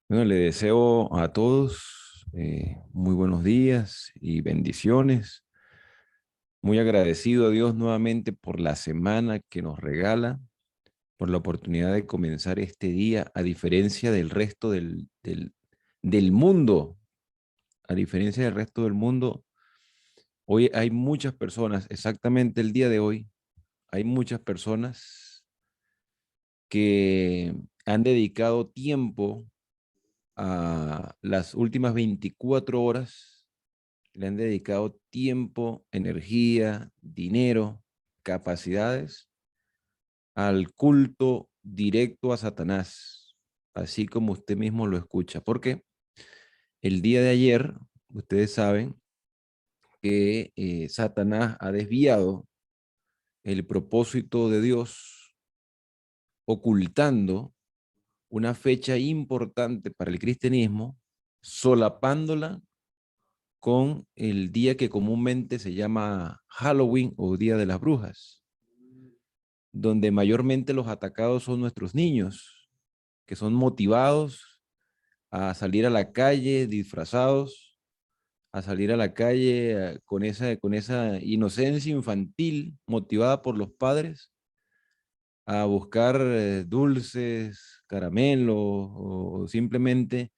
Bueno, le deseo a todos muy buenos días y bendiciones. Muy agradecido a Dios nuevamente por la semana que nos regala, por la oportunidad de comenzar este día, a diferencia del resto del mundo. A diferencia del resto del mundo, hoy hay muchas personas, exactamente el día de hoy, hay muchas personas que han dedicado tiempo a las últimas 24 horas. Le han dedicado tiempo, energía, dinero, capacidades al culto directo a Satanás, así como usted mismo lo escucha. Porque el día de ayer, ustedes saben que Satanás ha desviado el propósito de Dios, ocultando una fecha importante para el cristianismo, solapándola con el día que comúnmente se llama Halloween o Día de las Brujas, donde mayormente los atacados son nuestros niños, que son motivados a salir a la calle disfrazados, a salir a la calle con esa inocencia infantil motivada por los padres, a buscar dulces, caramelos o simplemente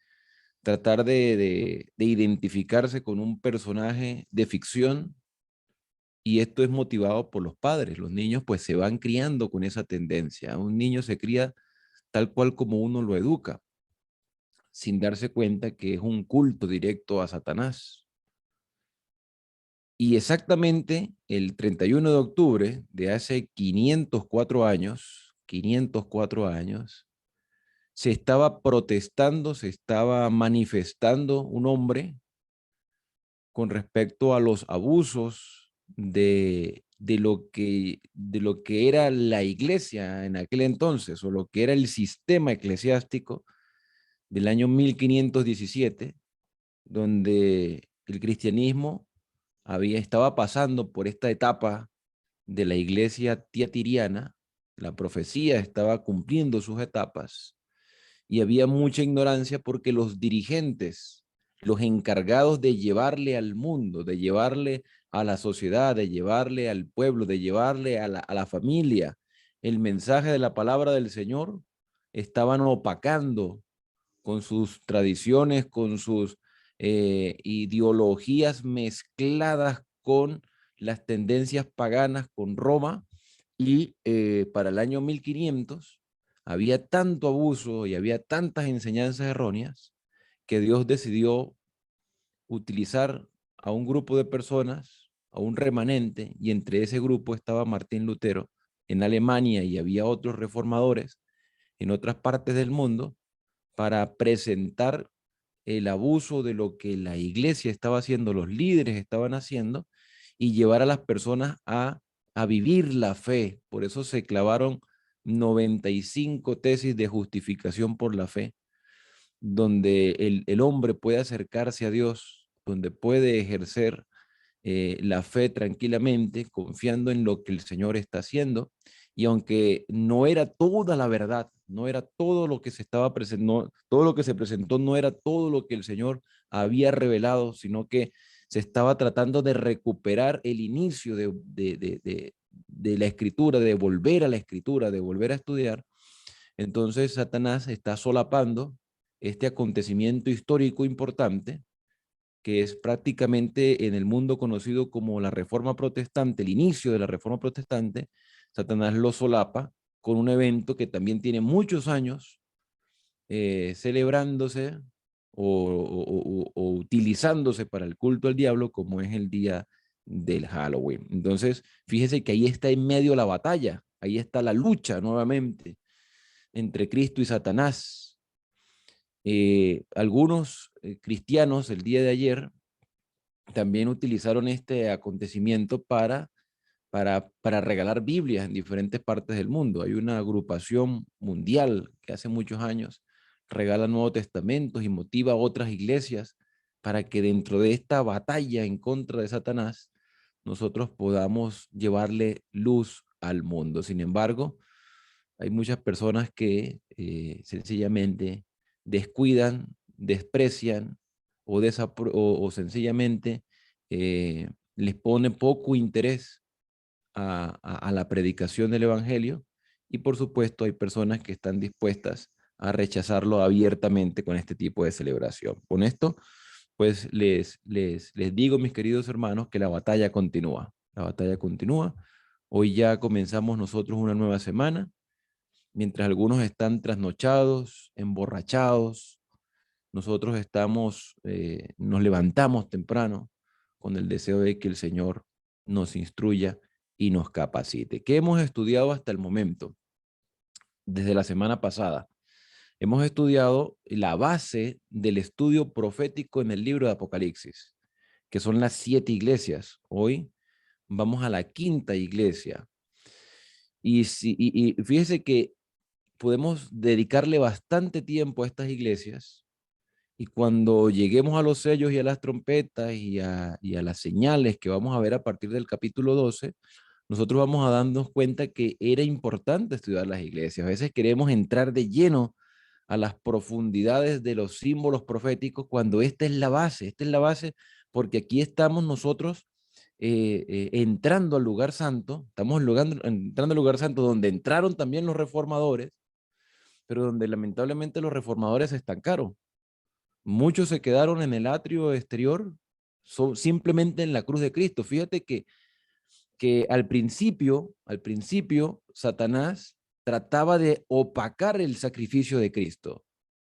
tratar de identificarse con un personaje de ficción. Y esto es motivado por los padres. Los niños pues se van criando con esa tendencia. Un niño se cría tal cual como uno lo educa, sin darse cuenta que es un culto directo a Satanás. Y exactamente el 31 de octubre de hace 504 años, se estaba protestando, se estaba manifestando un hombre con respecto a los abusos de lo que era la iglesia en aquel entonces, o lo que era el sistema eclesiástico del año 1517, donde el cristianismo estaba pasando por esta etapa de la iglesia tiatiriana. La profecía estaba cumpliendo sus etapas y había mucha ignorancia porque los dirigentes, los encargados de llevarle al mundo, de llevarle a la sociedad, de llevarle al pueblo, de llevarle a la familia el mensaje de la palabra del Señor, estaban opacando con sus tradiciones, con sus ideologías mezcladas con las tendencias paganas, con Roma, y para el año 1500 había tanto abuso y había tantas enseñanzas erróneas que Dios decidió utilizar a un grupo de personas, a un remanente, y entre ese grupo estaba Martín Lutero en Alemania y había otros reformadores en otras partes del mundo, para presentar el abuso de lo que la iglesia estaba haciendo, los líderes estaban haciendo, y llevar a las personas a vivir la fe. Por eso se clavaron 95 tesis de justificación por la fe, donde el hombre puede acercarse a Dios, donde puede ejercer la fe tranquilamente, confiando en lo que el Señor está haciendo. Y aunque no era toda la verdad, no era todo lo que se estaba presentando, todo lo que se presentó no era todo lo que el Señor había revelado, sino que se estaba tratando de recuperar el inicio de la escritura, de volver a la escritura, de volver a estudiar. Entonces Satanás está solapando este acontecimiento histórico importante, que es prácticamente en el mundo conocido como la Reforma Protestante, el inicio de la Reforma Protestante. Satanás lo solapa con un evento que también tiene muchos años celebrándose o utilizándose para el culto al diablo, como es el día del Halloween. Entonces, fíjese que ahí está en medio la batalla, ahí está la lucha nuevamente entre Cristo y Satanás. Algunos cristianos el día de ayer también utilizaron este acontecimiento para regalar Biblias en diferentes partes del mundo. Hay una agrupación mundial que hace muchos años regala Nuevos Testamentos y motiva a otras iglesias para que dentro de esta batalla en contra de Satanás nosotros podamos llevarle luz al mundo. Sin embargo, hay muchas personas que sencillamente descuidan, desprecian o sencillamente les pone poco interés a la predicación del evangelio, y por supuesto hay personas que están dispuestas a rechazarlo abiertamente con este tipo de celebración. Con esto, pues les digo, mis queridos hermanos, que la batalla continúa. La batalla continúa. Hoy ya comenzamos nosotros una nueva semana, mientras algunos están trasnochados, emborrachados, nosotros nos levantamos temprano con el deseo de que el Señor nos instruya y nos capacite. ¿Qué hemos estudiado hasta el momento? Desde la semana pasada, hemos estudiado la base del estudio profético en el libro de Apocalipsis, que son las 7 iglesias. Hoy vamos a la 5ª iglesia. Y fíjese que podemos dedicarle bastante tiempo a estas iglesias, y cuando lleguemos a los sellos y a las trompetas y a las señales que vamos a ver a partir del capítulo 12, nosotros vamos a darnos cuenta que era importante estudiar las iglesias. A veces queremos entrar de lleno a las profundidades de los símbolos proféticos cuando esta es la base, porque aquí estamos nosotros entrando al lugar santo, entrando al lugar santo donde entraron también los reformadores, pero donde lamentablemente los reformadores se estancaron. Muchos se quedaron en el atrio exterior, simplemente en la cruz de Cristo. Fíjate que al principio, Satanás trataba de opacar el sacrificio de Cristo.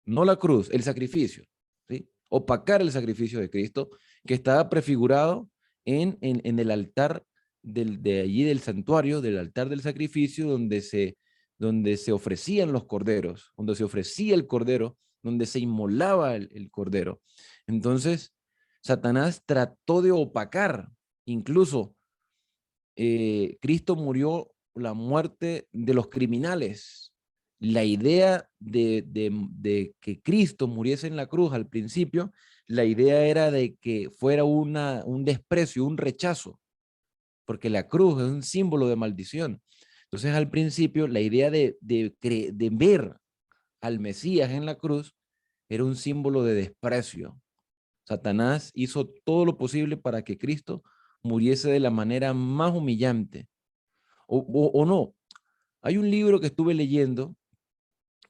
No la cruz, el sacrificio. ¿Sí? Opacar el sacrificio de Cristo, que estaba prefigurado en el altar de allí del santuario, del altar del sacrificio, donde se ofrecían los corderos, donde se ofrecía el cordero, donde se inmolaba el cordero. Entonces, Satanás trató de opacar, incluso Cristo murió la muerte de los criminales. La idea de que Cristo muriese en la cruz al principio, la idea era de que fuera un desprecio, un rechazo, porque la cruz es un símbolo de maldición. Entonces, al principio, la idea de ver al Mesías en la cruz era un símbolo de desprecio. Satanás hizo todo lo posible para que Cristo muriese de la manera más humillante. O no, hay un libro que estuve leyendo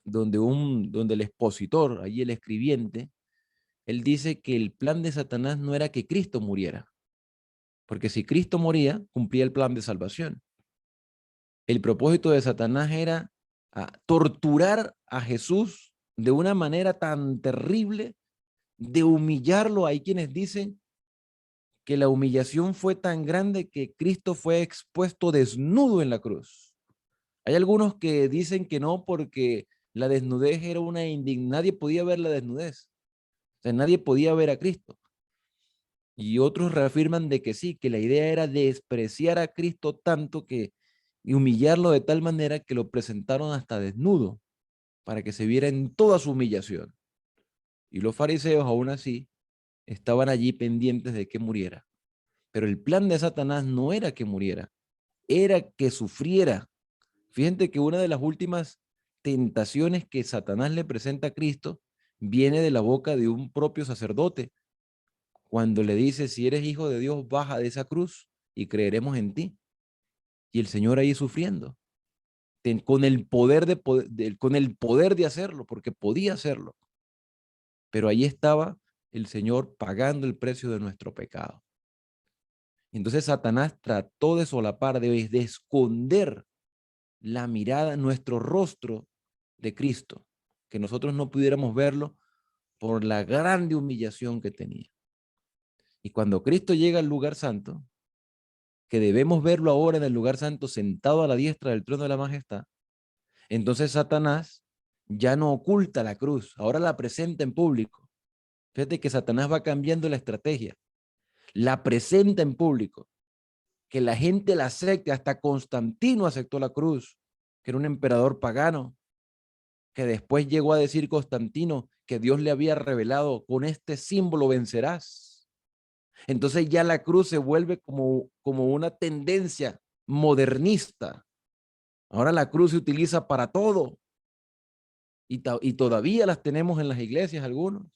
donde el expositor, ahí el escribiente, él dice que el plan de Satanás no era que Cristo muriera, porque si Cristo moría, cumplía el plan de salvación. El propósito de Satanás era torturar a Jesús de una manera tan terrible, de humillarlo. Hay quienes dicen que la humillación fue tan grande que Cristo fue expuesto desnudo en la cruz. Hay algunos que dicen que no, porque la desnudez era nadie podía ver la desnudez. O sea, nadie podía ver a Cristo. Y otros reafirman de que sí, que la idea era despreciar a Cristo tanto y humillarlo de tal manera que lo presentaron hasta desnudo, para que se viera en toda su humillación. Y los fariseos aún así estaban allí pendientes de que muriera. Pero el plan de Satanás no era que muriera, era que sufriera. Fíjense que una de las últimas tentaciones que Satanás le presenta a Cristo viene de la boca de un propio sacerdote, cuando le dice: si eres hijo de Dios, baja de esa cruz y creeremos en ti. Y el Señor ahí sufriendo, con el poder con el poder de hacerlo, porque podía hacerlo. Pero ahí estaba el Señor pagando el precio de nuestro pecado. Entonces Satanás trató de solapar, de esconder la mirada, nuestro rostro de Cristo, que nosotros no pudiéramos verlo por la grande humillación que tenía. Y cuando Cristo llega al lugar santo, que debemos verlo ahora en el lugar santo, sentado a la diestra del trono de la majestad, entonces Satanás ya no oculta la cruz, ahora la presenta en público. Fíjate que Satanás va cambiando la estrategia, la presenta en público, que la gente la acepte. Hasta Constantino aceptó la cruz, que era un emperador pagano, que después llegó a decir Constantino que Dios le había revelado: con este símbolo vencerás. Entonces ya la cruz se vuelve como una tendencia modernista. Ahora la cruz se utiliza para todo. y todavía las tenemos en las iglesias algunos.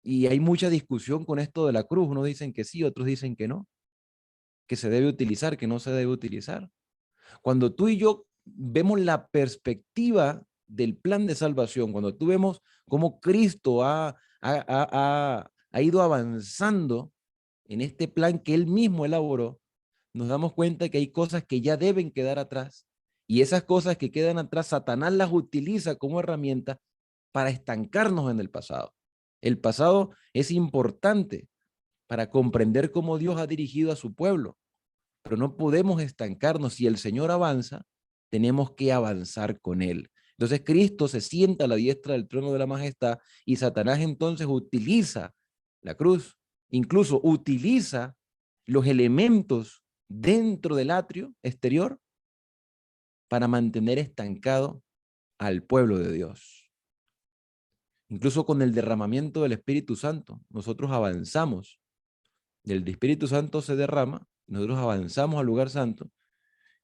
Y hay mucha discusión con esto de la cruz. Unos dicen que sí, otros dicen que no, que se debe utilizar, que no se debe utilizar. Cuando tú y yo vemos la perspectiva del plan de salvación, cuando tú vemos cómo Cristo ha ido avanzando en este plan que él mismo elaboró, nos damos cuenta que hay cosas que ya deben quedar atrás. Y esas cosas que quedan atrás, Satanás las utiliza como herramienta para estancarnos en el pasado. El pasado es importante para comprender cómo Dios ha dirigido a su pueblo, pero no podemos estancarnos. Si el Señor avanza, tenemos que avanzar con Él. Entonces Cristo se sienta a la diestra del trono de la majestad y Satanás entonces utiliza la cruz, incluso utiliza los elementos dentro del atrio exterior para mantener estancado al pueblo de Dios. Incluso con el derramamiento del Espíritu Santo, nosotros avanzamos. El Espíritu Santo se derrama, nosotros avanzamos al lugar santo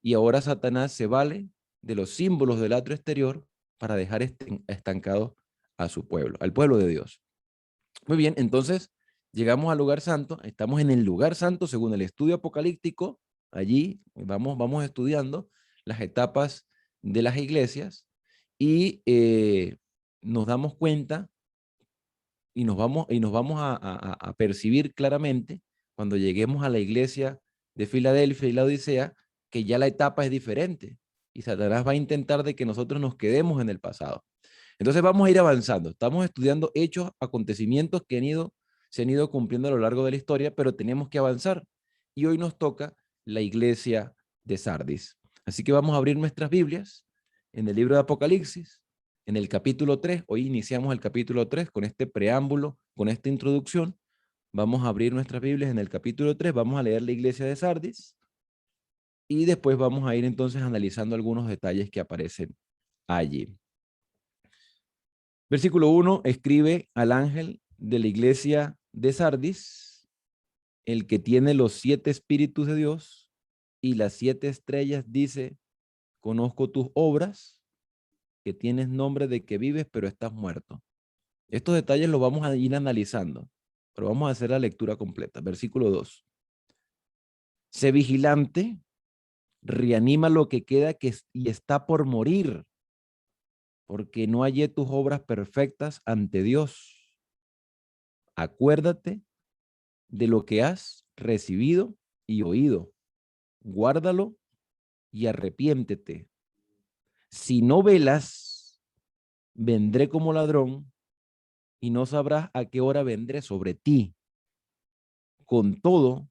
y ahora Satanás se vale de los símbolos del atrio exterior para dejar estancado a su pueblo, al pueblo de Dios. Muy bien, entonces llegamos al lugar santo, estamos en el lugar santo según el estudio apocalíptico, allí vamos estudiando las etapas de las iglesias y nos damos cuenta y nos vamos a percibir claramente cuando lleguemos a la iglesia de Filadelfia y la Odisea, que ya la etapa es diferente y Satanás va a intentar de que nosotros nos quedemos en el pasado. Entonces vamos a ir avanzando. Estamos estudiando hechos, acontecimientos que se han ido cumpliendo a lo largo de la historia, pero tenemos que avanzar. Y hoy nos toca la iglesia de Sardis. Así que vamos a abrir nuestras Biblias en el libro de Apocalipsis, en el capítulo 3. Hoy iniciamos el capítulo 3 con este preámbulo, con esta introducción. Vamos a abrir nuestras Biblias en el capítulo 3. Vamos a leer la iglesia de Sardis. Y después vamos a ir entonces analizando algunos detalles que aparecen allí. Versículo 1, escribe al ángel de la iglesia de Sardis, el que tiene los 7 espíritus de Dios y las 7 estrellas, dice, conozco tus obras, que tienes nombre de que vives, pero estás muerto. Estos detalles los vamos a ir analizando, pero vamos a hacer la lectura completa. Versículo 2. Sé vigilante, reanima lo que queda y está por morir, porque no hallé tus obras perfectas ante Dios. Acuérdate de lo que has recibido y oído. Guárdalo y arrepiéntete. Si no velas, vendré como ladrón y no sabrás a qué hora vendré sobre ti. Con todo,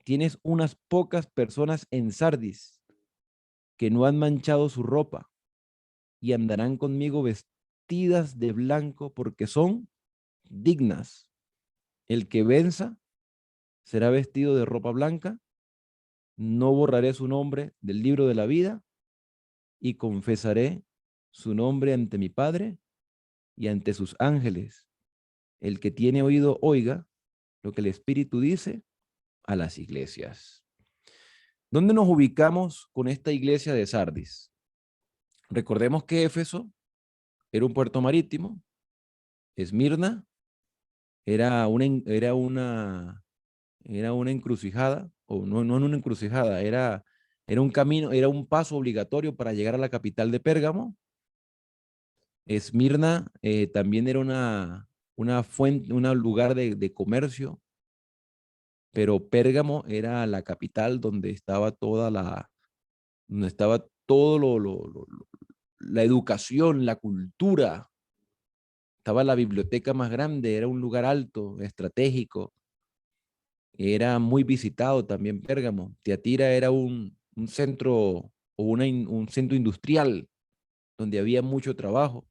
tienes unas pocas personas en Sardis que no han manchado su ropa y andarán conmigo vestidas de blanco porque son dignas. El que venza será vestido de ropa blanca. No borraré su nombre del libro de la vida y confesaré su nombre ante mi Padre y ante sus ángeles. El que tiene oído, oiga lo que el Espíritu dice a las iglesias. ¿Dónde nos ubicamos con esta iglesia de Sardis? Recordemos que Éfeso era un puerto marítimo, Esmirna era una encrucijada, o no, no una encrucijada, era un camino, era un paso obligatorio para llegar a la capital de Pérgamo. Esmirna también era una fuente, un lugar de comercio, pero Pérgamo era la capital donde estaba donde estaba todo la educación, la cultura. Estaba la biblioteca más grande, era un lugar alto, estratégico. Era muy visitado también Pérgamo. Tiatira era un centro o un centro industrial donde había mucho trabajo.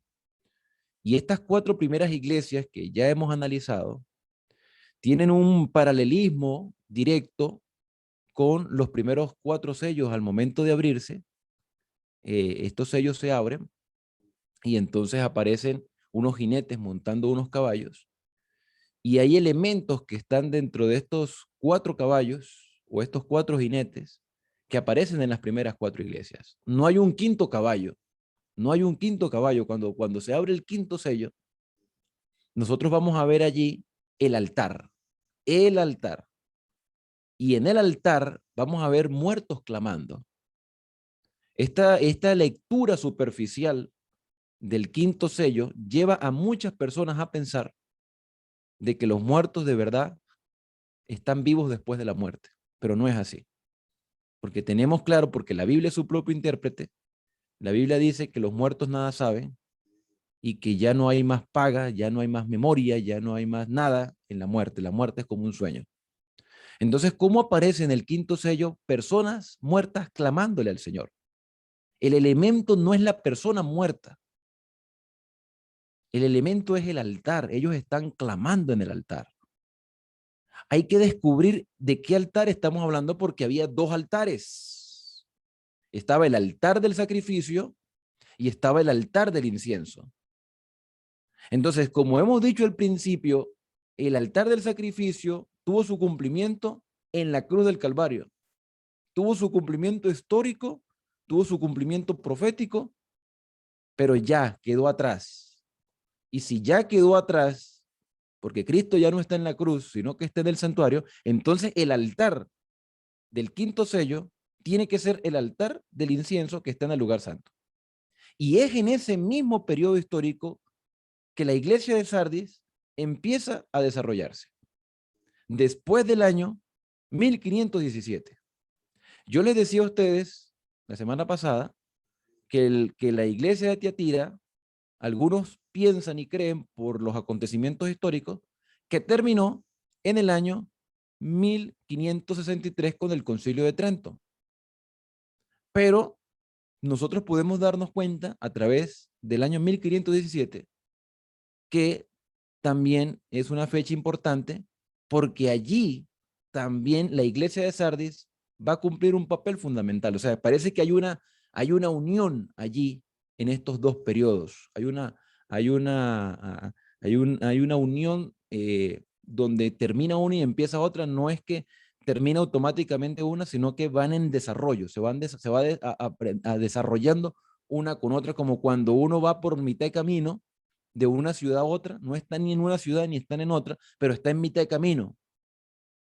Y estas 4 primeras iglesias que ya hemos analizado tienen un paralelismo directo con los primeros 4 sellos al momento de abrirse. Estos sellos se abren y entonces aparecen unos jinetes montando unos caballos y hay elementos que están dentro de estos 4 caballos o estos 4 jinetes que aparecen en las primeras 4 iglesias. No hay un quinto caballo, No hay un quinto caballo. Cuando se abre el quinto sello, nosotros vamos a ver allí el altar. El altar. Y en el altar vamos a ver muertos clamando. Esta lectura superficial del quinto sello lleva a muchas personas a pensar de que los muertos de verdad están vivos después de la muerte, pero no es así. Porque tenemos claro, porque la Biblia es su propio intérprete, la Biblia dice que los muertos nada saben y que ya no hay más paga, ya no hay más memoria, ya no hay más nada en la muerte es como un sueño. Entonces, ¿cómo aparece en el quinto sello personas muertas clamándole al Señor? El elemento no es la persona muerta, el elemento es el altar, ellos están clamando en el altar. Hay que descubrir de qué altar estamos hablando porque había dos altares. Estaba el altar del sacrificio y estaba el altar del incienso. Entonces, como hemos dicho al principio, el altar del sacrificio tuvo su cumplimiento en la cruz del Calvario. Tuvo su cumplimiento histórico, tuvo su cumplimiento profético, pero ya quedó atrás. Y si ya quedó atrás, porque Cristo ya no está en la cruz, sino que está en el santuario, entonces el altar del quinto sello tiene que ser el altar del incienso que está en el lugar santo. Y es en ese mismo periodo histórico que la iglesia de Sardis empieza a desarrollarse. Después del año 1517. Yo les decía a ustedes la semana pasada que la iglesia de Tiatira, algunos piensan y creen por los acontecimientos históricos, que terminó en el año 1563 con el Concilio de Trento. Pero nosotros podemos darnos cuenta a través del año 1517 que también es una fecha importante porque allí también la iglesia de Sardis va a cumplir un papel fundamental. O sea, parece que hay una unión allí en estos dos periodos. Hay una unión donde termina una y empieza otra. No es que termina automáticamente una, sino que van en desarrollo, se va a desarrollando una con otra, como cuando uno va por mitad de camino de una ciudad a otra, no están ni en una ciudad ni están en otra, pero está en mitad de camino.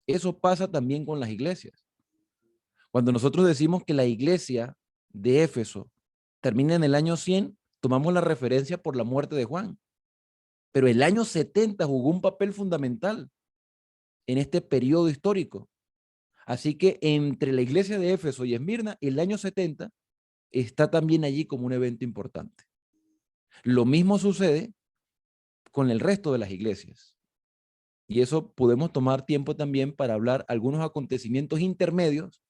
Eso pasa también con las iglesias. Cuando nosotros decimos que la iglesia de Éfeso termina en el año 100, tomamos la referencia por la muerte de Juan. Pero el año 70 jugó un papel fundamental en este periodo histórico. Así que entre la iglesia de Éfeso y Esmirna, el año 70 está también allí como un evento importante. Lo mismo sucede con el resto de las iglesias. Y eso podemos tomar tiempo también para hablar algunos acontecimientos intermedios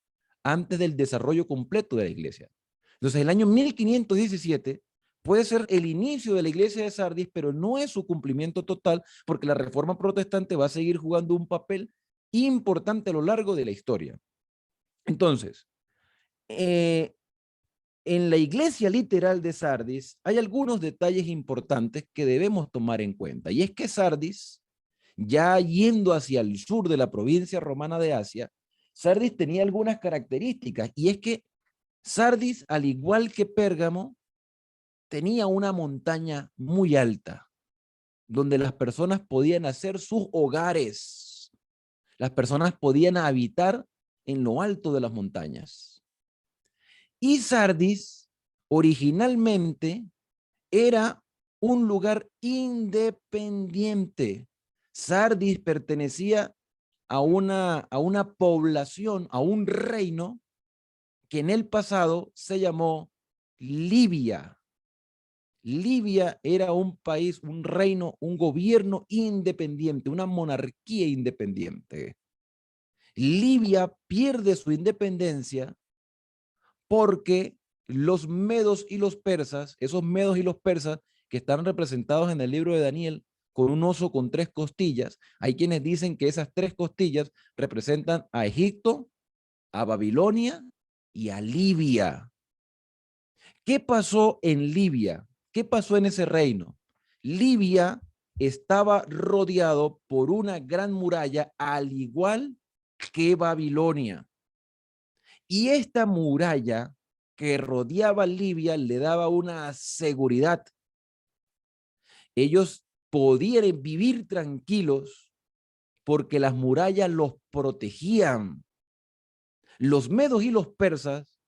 antes del desarrollo completo de la iglesia. Entonces, el año 1517 puede ser el inicio de la iglesia de Sardis, pero no es su cumplimiento total porque la reforma protestante va a seguir jugando un papel importante a lo largo de la historia. Entonces, en la iglesia literal de Sardis hay algunos detalles importantes que debemos tomar en cuenta. Y es que Sardis, ya yendo hacia el sur de la provincia romana de Asia, Sardis tenía algunas características, y es que Sardis, al igual que Pérgamo, tenía una montaña muy alta, donde las personas podían hacer sus hogares. Las personas podían habitar en lo alto de las montañas. Y Sardis, originalmente, era un lugar independiente. Sardis pertenecía a una población, a un reino que en el pasado se llamó Libia. Libia era un país, un reino, un gobierno independiente, una monarquía independiente. Libia pierde su independencia porque los medos y los persas, esos medos y los persas que están representados en el libro de Daniel con un oso con 3 costillas, hay quienes dicen que esas 3 costillas representan a Egipto, a Babilonia y a Libia. ¿Qué pasó en Libia? ¿Qué pasó en ese reino? Libia estaba rodeado por una gran muralla, al igual que Babilonia. Y esta muralla que rodeaba Libia le daba una seguridad. Ellos podían vivir tranquilos porque las murallas los protegían. Los medos y los persas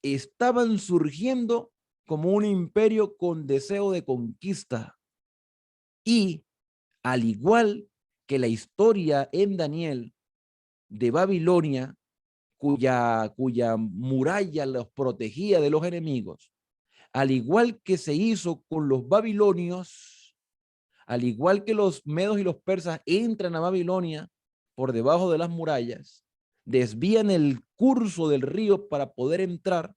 estaban surgiendo como un imperio con deseo de conquista. Y al igual que la historia en Daniel de Babilonia, cuya muralla los protegía de los enemigos, al igual que se hizo con los babilonios, al igual que los medos y los persas entran a Babilonia por debajo de las murallas, desvían el curso del río para poder entrar,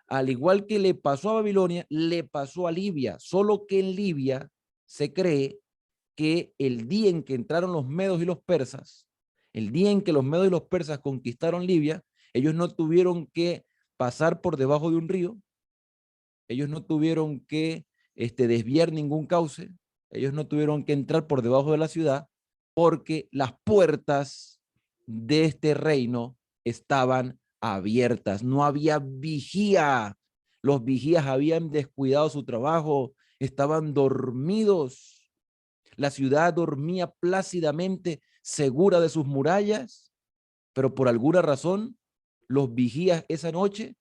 al igual que le pasó a Babilonia, le pasó a Libia, solo que en Libia se cree que el día en que entraron los medos y los persas, el día en que los medos y los persas conquistaron Libia, ellos no tuvieron que pasar por debajo de un río, ellos no tuvieron que desviar ningún cauce, ellos no tuvieron que entrar por debajo de la ciudad, porque las puertas de este reino estaban abiertas, no había vigía, los vigías habían descuidado su trabajo, estaban dormidos, la ciudad dormía plácidamente segura de sus murallas, pero por alguna razón los vigías esa noche,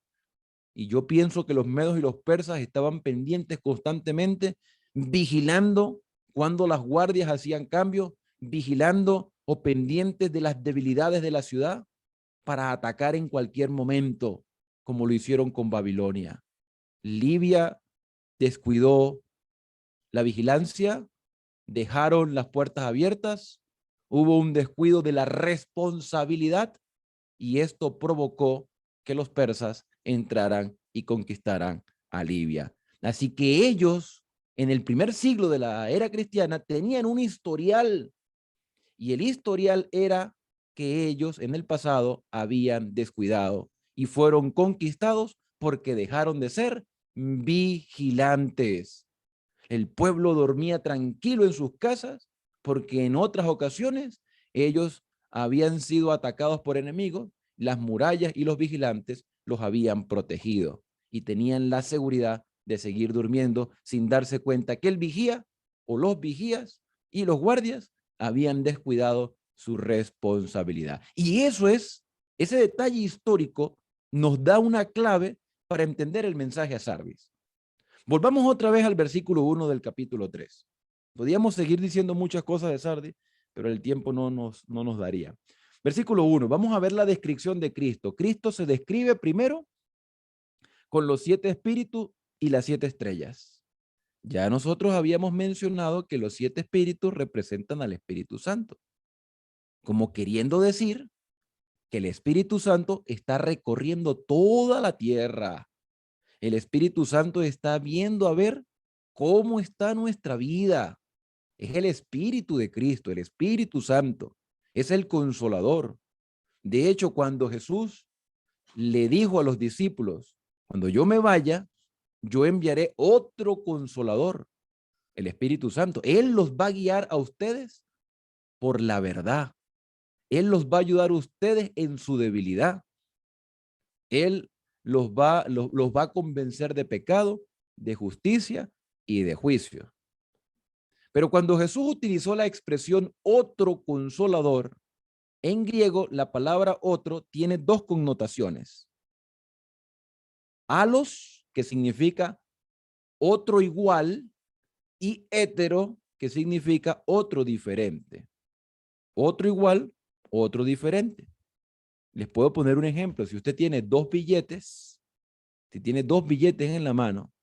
y yo pienso que los medos y los persas estaban pendientes constantemente, vigilando cuando las guardias hacían cambios, vigilando o pendientes de las debilidades de la ciudad para atacar en cualquier momento, como lo hicieron con Babilonia. Libia descuidó la vigilancia, dejaron las puertas abiertas, hubo un descuido de la responsabilidad y esto provocó que los persas entraran y conquistaran a Libia. Así que ellos, en el primer siglo de la era cristiana, tenían un historial y el historial era que ellos en el pasado habían descuidado y fueron conquistados porque dejaron de ser vigilantes. El pueblo dormía tranquilo en sus casas porque en otras ocasiones ellos habían sido atacados por enemigos, las murallas y los vigilantes los habían protegido y tenían la seguridad de seguir durmiendo sin darse cuenta que el vigía o los vigías y los guardias habían descuidado su responsabilidad. Y ese detalle histórico nos da una clave para entender el mensaje a Sardis. Volvamos otra vez al versículo 1 del capítulo 3. Podríamos seguir diciendo muchas cosas de Sardis, pero el tiempo no nos daría. Versículo 1, vamos a ver la descripción de Cristo. Cristo se describe primero con los 7 espíritus y las 7 estrellas. Ya nosotros habíamos mencionado que los 7 espíritus representan al Espíritu Santo, como queriendo decir que el Espíritu Santo está recorriendo toda la tierra. El Espíritu Santo está viendo a ver cómo está nuestra vida. Es el Espíritu de Cristo, el Espíritu Santo. Es el Consolador. De hecho, cuando Jesús le dijo a los discípulos, cuando yo me vaya, yo enviaré otro Consolador, el Espíritu Santo. Él los va a guiar a ustedes por la verdad. Él los va a ayudar a ustedes en su debilidad. Él los va a convencer de pecado, de justicia y de juicio. Pero cuando Jesús utilizó la expresión otro consolador, en griego la palabra otro tiene dos connotaciones. Alos, que significa otro igual, y hetero, que significa otro diferente. Otro igual, otro diferente. Les puedo poner un ejemplo. Si usted tiene dos billetes, si tiene dos billetes en la mano,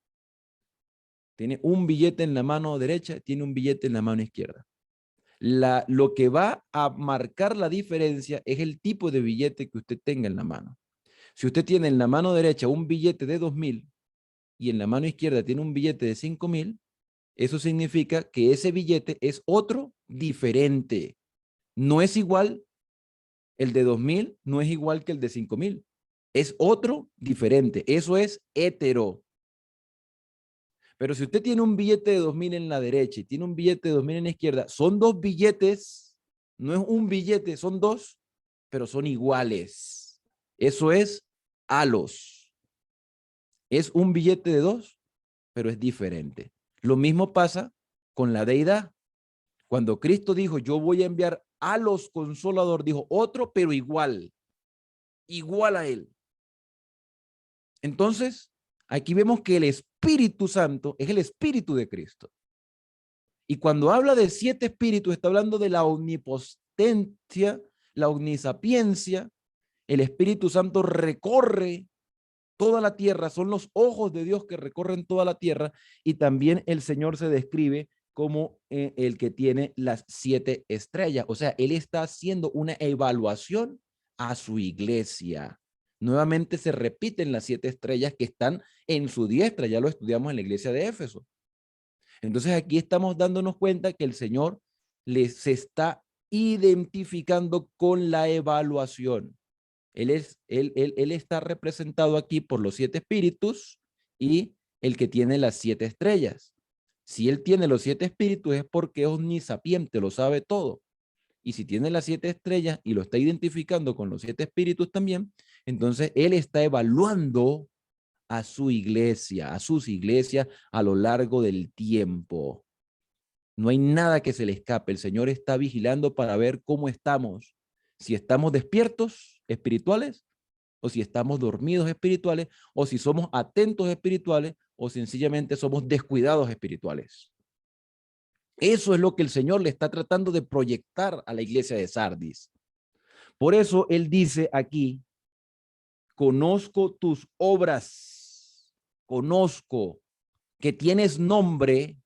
tiene un billete en la mano derecha, tiene un billete en la mano izquierda. Lo que va a marcar la diferencia es el tipo de billete que usted tenga en la mano. Si usted tiene en la mano derecha un billete de 2,000 y en la mano izquierda tiene un billete de 5,000, eso significa que ese billete es otro diferente. No es igual, el de 2,000 no es igual que el de 5,000. Es otro diferente. Eso es hetero. Pero si usted tiene un billete de 2,000 en la derecha y tiene un billete de 2,000 en la izquierda, son dos billetes, no es un billete, son dos, pero son iguales. Eso es halos. Es un billete de 2, pero es diferente. Lo mismo pasa con la deidad. Cuando Cristo dijo, yo voy a enviar a los consoladores, dijo otro, pero igual a él. Entonces, aquí vemos que el Espíritu Santo es el Espíritu de Cristo. Y cuando habla de 7 espíritus, está hablando de la omnipotencia, la omnisapiencia. El Espíritu Santo recorre toda la tierra, son los ojos de Dios que recorren toda la tierra, y también el Señor se describe como el que tiene las 7 estrellas. O sea, él está haciendo una evaluación a su iglesia. Nuevamente se repiten las 7 estrellas que están en su diestra, ya lo estudiamos en la iglesia de Éfeso. Entonces aquí estamos dándonos cuenta que el Señor se está identificando con la evaluación. Él está representado aquí por los 7 espíritus y el que tiene las 7 estrellas. Si él tiene los 7 espíritus es porque es omnisapiente, lo sabe todo. Y si tiene las 7 estrellas y lo está identificando con los 7 espíritus también, entonces él está evaluando a su iglesia, a sus iglesias a lo largo del tiempo. No hay nada que se le escape. El Señor está vigilando para ver cómo estamos. Si estamos despiertos espirituales, o si estamos dormidos espirituales, o si somos atentos espirituales, o sencillamente somos descuidados espirituales. Eso es lo que el Señor le está tratando de proyectar a la iglesia de Sardis. Por eso Él dice aquí, conozco tus obras, conozco que tienes nombre,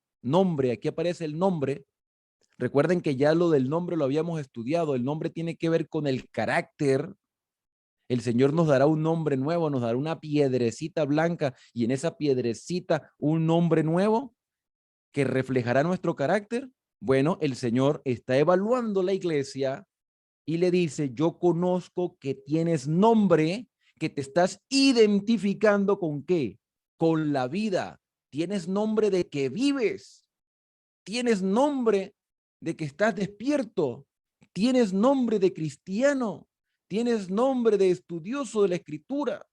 aquí aparece el nombre. Recuerden que ya lo del nombre lo habíamos estudiado. El nombre tiene que ver con el carácter. El Señor nos dará un nombre nuevo, nos dará una piedrecita blanca y en esa piedrecita un nombre nuevo que reflejará nuestro carácter. Bueno, el Señor está evaluando la iglesia y le dice, yo conozco que tienes nombre, que te estás identificando con qué, con la vida. Tienes nombre de que vives. Tienes nombre de que estás despierto. Tienes nombre de cristiano. Tienes nombre de estudioso de la escritura.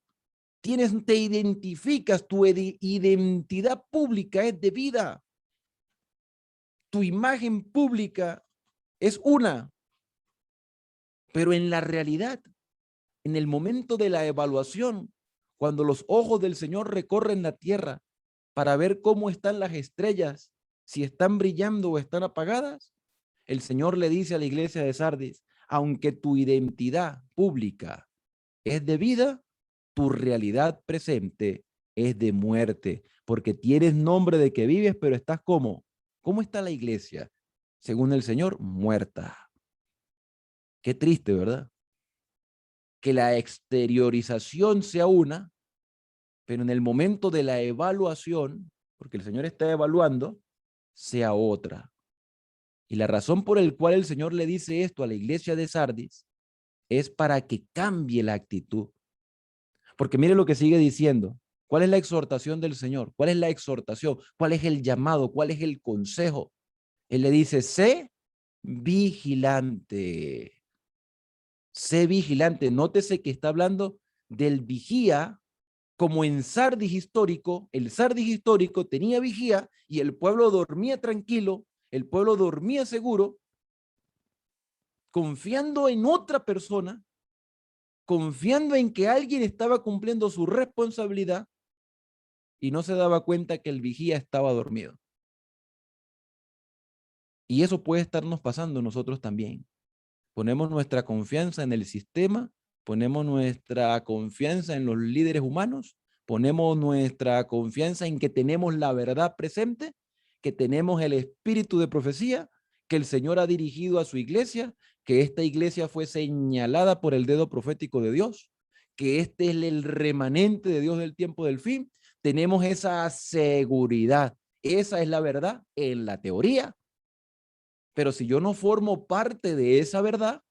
Te identificas, tu identidad pública es de vida. Tu imagen pública es una, pero en la realidad, en el momento de la evaluación, cuando los ojos del Señor recorren la tierra para ver cómo están las estrellas, si están brillando o están apagadas, el Señor le dice a la iglesia de Sardis, aunque tu identidad pública es de vida, tu realidad presente es de muerte, porque tienes nombre de que vives, pero estás como, ¿cómo está la iglesia? Según el Señor, muerta. Qué triste, ¿verdad? Que la exteriorización sea una, pero en el momento de la evaluación, porque el Señor está evaluando, sea otra. Y la razón por el cual el Señor le dice esto a la iglesia de Sardis es para que cambie la actitud. Porque mire lo que sigue diciendo. ¿Cuál es la exhortación del Señor? ¿Cuál es la exhortación? ¿Cuál es el llamado? ¿Cuál es el consejo? Él le dice, sé vigilante. Sé vigilante. Nótese que está hablando del vigía, como en Sardis histórico. El Sardis histórico tenía vigía y el pueblo dormía tranquilo, el pueblo dormía seguro, confiando en otra persona, confiando en que alguien estaba cumpliendo su responsabilidad y no se daba cuenta que el vigía estaba dormido. Y eso puede estarnos pasando nosotros también. Ponemos nuestra confianza en el sistema, ponemos nuestra confianza en los líderes humanos, ponemos nuestra confianza en que tenemos la verdad presente, que tenemos el espíritu de profecía, que el Señor ha dirigido a su iglesia, que esta iglesia fue señalada por el dedo profético de Dios, que este es el remanente de Dios del tiempo del fin. Tenemos esa seguridad. Esa es la verdad en la teoría. Pero si yo no formo parte de esa verdad,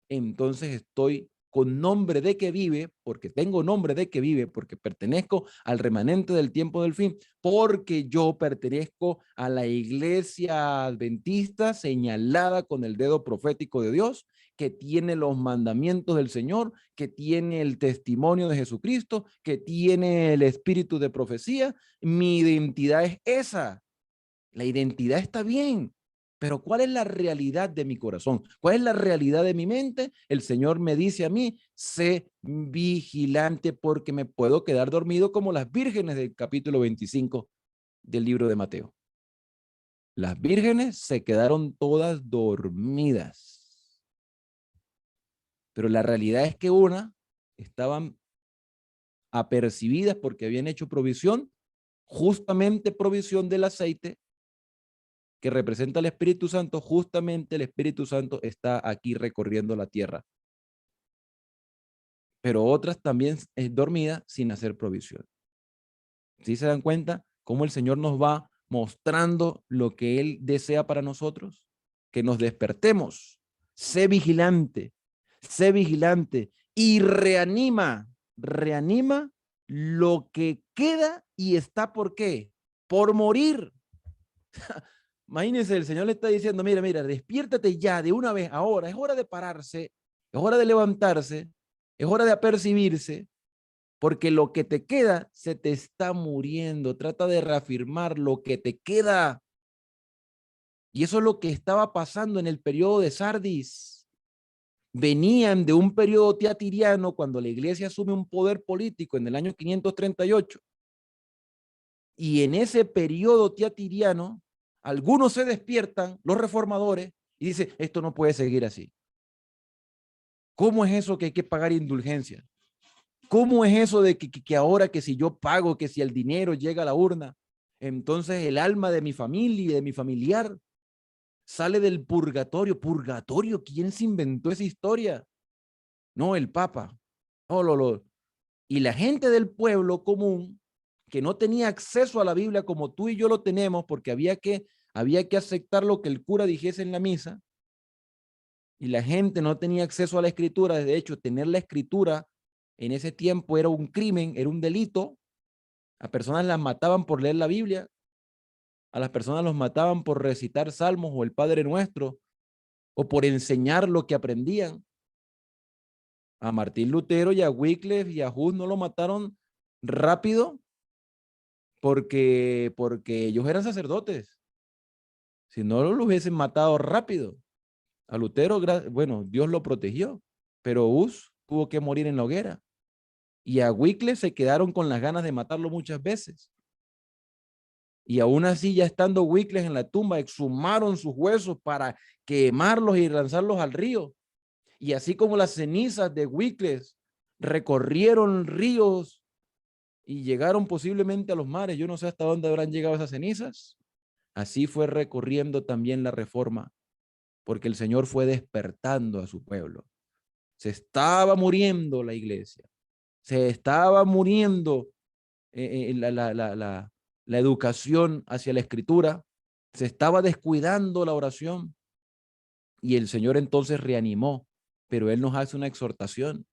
entonces estoy con nombre de que vive, porque tengo nombre de que vive, porque pertenezco al remanente del tiempo del fin, porque yo pertenezco a la iglesia adventista señalada con el dedo profético de Dios, que tiene los mandamientos del Señor, que tiene el testimonio de Jesucristo, que tiene el espíritu de profecía. Mi identidad es esa. La identidad está bien, pero ¿cuál es la realidad de mi corazón? ¿Cuál es la realidad de mi mente? El Señor me dice a mí, sé vigilante porque me puedo quedar dormido como las vírgenes del capítulo 25 del libro de Mateo. Las vírgenes se quedaron todas dormidas, pero la realidad es que unas estaban apercibidas porque habían hecho provisión, justamente provisión del aceite que representa al Espíritu Santo. Justamente el Espíritu Santo está aquí recorriendo la tierra, pero otras también dormidas sin hacer provisión. ¿Sí se dan cuenta cómo el Señor nos va mostrando lo que Él desea para nosotros? Que nos despertemos, sé vigilante y reanima lo que queda y está por qué, por morir. Imagínense, el Señor le está diciendo, mira, despiértate ya de una vez, ahora, es hora de pararse, es hora de levantarse, es hora de apercibirse, porque lo que te queda se te está muriendo. Trata de reafirmar lo que te queda. Y eso es lo que estaba pasando en el periodo de Sardis. Venían de un periodo teatiriano cuando la iglesia asume un poder político en el año 538. Y en ese periodo teatiriano, algunos se despiertan, los reformadores, y dicen, esto no puede seguir así. ¿Cómo es eso que hay que pagar indulgencia? ¿Cómo es eso de que ahora que si yo pago, que si el dinero llega a la urna, entonces el alma de mi familia y de mi familiar sale del purgatorio? ¿Purgatorio? ¿Quién se inventó esa historia? No, el Papa. Oh. Y la gente del pueblo común, que no tenía acceso a la Biblia como tú y yo lo tenemos, porque había que aceptar lo que el cura dijese en la misa, y la gente no tenía acceso a la escritura. De hecho, tener la escritura en ese tiempo era un crimen, era un delito. A personas las mataban por leer la Biblia, a las personas los mataban por recitar salmos o el Padre Nuestro, o por enseñar lo que aprendían. A Martín Lutero y a Wycliffe y a Hus no lo mataron rápido porque ellos eran sacerdotes. Si no lo hubiesen matado rápido. A Lutero, bueno, Dios lo protegió, pero Hus tuvo que morir en la hoguera. Y a Wycliffe se quedaron con las ganas de matarlo muchas veces. Y aún así, ya estando Wycliffe en la tumba, exhumaron sus huesos para quemarlos y lanzarlos al río. Y así como las cenizas de Wycliffe recorrieron ríos y llegaron posiblemente a los mares, yo no sé hasta dónde habrán llegado esas cenizas, así fue recorriendo también la reforma, porque el Señor fue despertando a su pueblo. Se estaba muriendo la iglesia, se estaba muriendo la educación hacia la escritura, se estaba descuidando la oración, y el Señor entonces reanimó, pero Él nos hace una exhortación.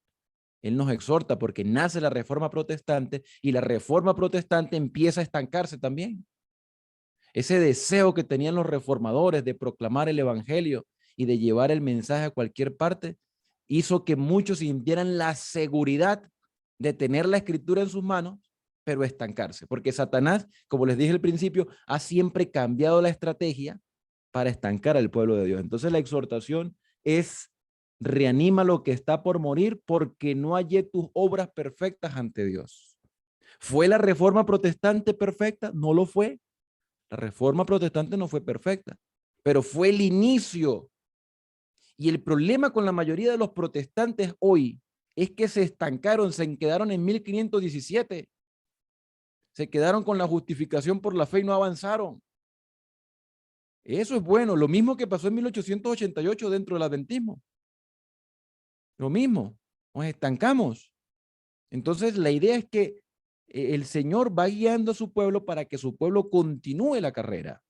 Él nos exhorta porque nace la reforma protestante y la reforma protestante empieza a estancarse también. Ese deseo que tenían los reformadores de proclamar el evangelio y de llevar el mensaje a cualquier parte hizo que muchos sintieran la seguridad de tener la escritura en sus manos, pero estancarse, porque Satanás, como les dije al principio, ha siempre cambiado la estrategia para estancar al pueblo de Dios. Entonces la exhortación es: reanima lo que está por morir, porque no hallé tus obras perfectas ante Dios. ¿Fue la reforma protestante perfecta? No lo fue. La reforma protestante no fue perfecta, pero fue el inicio. Y el problema con la mayoría de los protestantes hoy es que se estancaron, se quedaron en 1517. Se quedaron con la justificación por la fe y no avanzaron. Eso es bueno. Lo mismo que pasó en 1888 dentro del adventismo. Lo mismo. Nos estancamos. Entonces, la idea es que el Señor va guiando a su pueblo para que su pueblo continúe la carrera.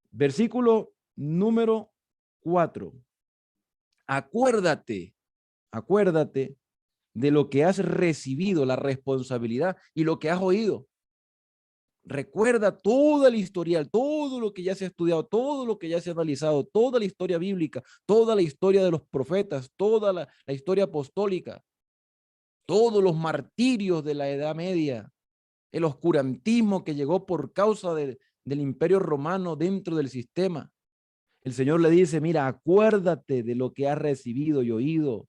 Versículo número 4. Acuérdate de lo que has recibido, la responsabilidad y lo que has oído. Recuerda toda la historial, todo lo que ya se ha estudiado, todo lo que ya se ha analizado, toda la historia bíblica, toda la historia de los profetas, toda la historia apostólica, todos los martirios de la Edad Media, el oscurantismo que llegó por causa del Imperio Romano dentro del sistema. El Señor le dice, mira, acuérdate de lo que has recibido y oído.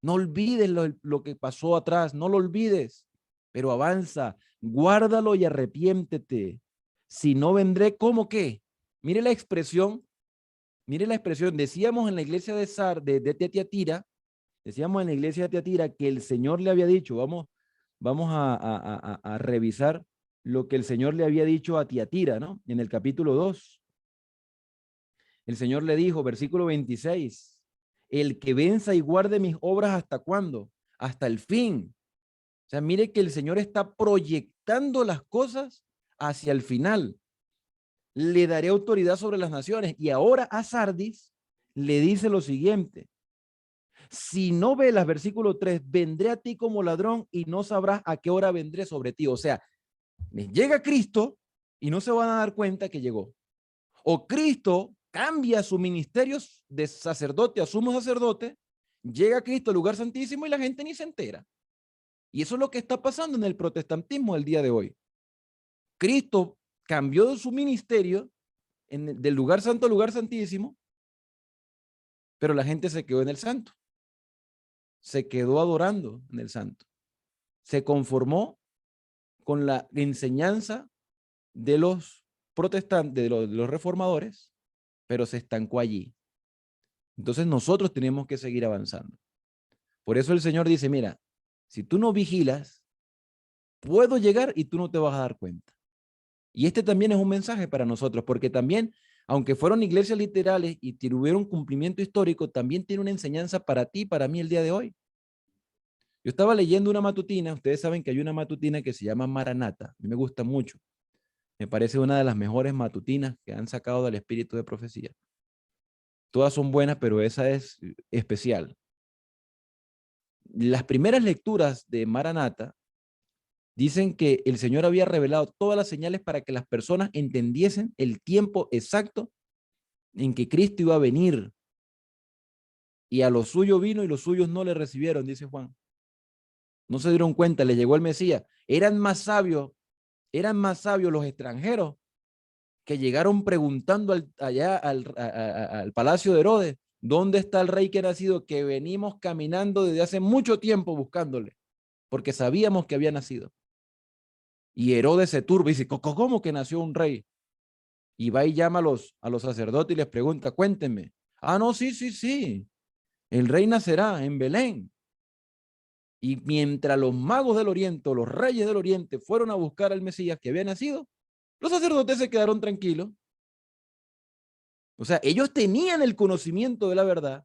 No olvides lo que pasó atrás, no lo olvides, pero avanza, guárdalo y arrepiéntete. Si no vendré, ¿cómo qué? Mire mire la expresión. Decíamos en la iglesia de Tiatira, decíamos en la iglesia de Tiatira que el Señor le había dicho, vamos a revisar lo que el Señor le había dicho a Tiatira, ¿no? En el capítulo 2. El Señor le dijo, versículo 26, el que venza y guarde mis obras, ¿hasta cuándo? Hasta el fin. O sea, mire que el Señor está proyectando las cosas hacia el final. Le daré autoridad sobre las naciones. Y ahora a Sardis le dice lo siguiente. Si no velas, versículo 3, vendré a ti como ladrón y no sabrás a qué hora vendré sobre ti. O sea, llega Cristo y no se van a dar cuenta que llegó. O Cristo cambia su ministerio de sacerdote a sumo sacerdote, llega Cristo al lugar santísimo y la gente ni se entera. Y eso es lo que está pasando en el protestantismo el día de hoy. Cristo cambió su ministerio del lugar santo al lugar santísimo, pero la gente se quedó en el santo. Se quedó adorando en el santo. Se conformó con la enseñanza de los protestantes, de los reformadores, pero se estancó allí. Entonces nosotros tenemos que seguir avanzando. Por eso el Señor dice, mira, si tú no vigilas, puedo llegar y tú no te vas a dar cuenta. Y este también es un mensaje para nosotros, porque también, aunque fueron iglesias literales y tuvieron cumplimiento histórico, también tiene una enseñanza para ti y para mí el día de hoy. Yo estaba leyendo una matutina, ustedes saben que hay una matutina que se llama Maranata, a mí me gusta mucho, me parece una de las mejores matutinas que han sacado del espíritu de profecía. Todas son buenas, pero esa es especial. Las primeras lecturas de Maranata dicen que el Señor había revelado todas las señales para que las personas entendiesen el tiempo exacto en que Cristo iba a venir. Y a los suyos vino y los suyos no le recibieron, dice Juan. No se dieron cuenta, le llegó el Mesías. Eran más sabios los extranjeros que llegaron preguntando allá al palacio de Herodes, ¿dónde está el rey que ha nacido? Que venimos caminando desde hace mucho tiempo buscándole, porque sabíamos que había nacido. Y Herodes se turba y dice, ¿cómo que nació un rey? Y va y llama a los sacerdotes y les pregunta, cuéntenme. Ah, no, sí. El rey nacerá en Belén. Y mientras los magos del oriente, los reyes del oriente fueron a buscar al Mesías que había nacido, los sacerdotes se quedaron tranquilos. O sea, ellos tenían el conocimiento de la verdad,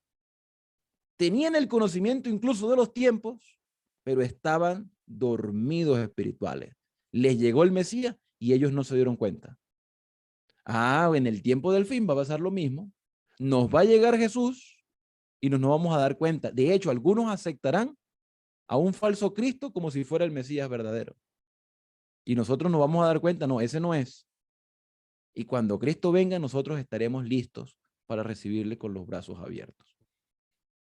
tenían el conocimiento incluso de los tiempos, pero estaban dormidos espirituales. Les llegó el Mesías y ellos no se dieron cuenta. Ah, en el tiempo del fin va a pasar lo mismo. Nos va a llegar Jesús y nos vamos a dar cuenta. De hecho, algunos aceptarán a un falso Cristo como si fuera el Mesías verdadero. Y nosotros nos vamos a dar cuenta, no, ese no es. Y cuando Cristo venga, nosotros estaremos listos para recibirle con los brazos abiertos.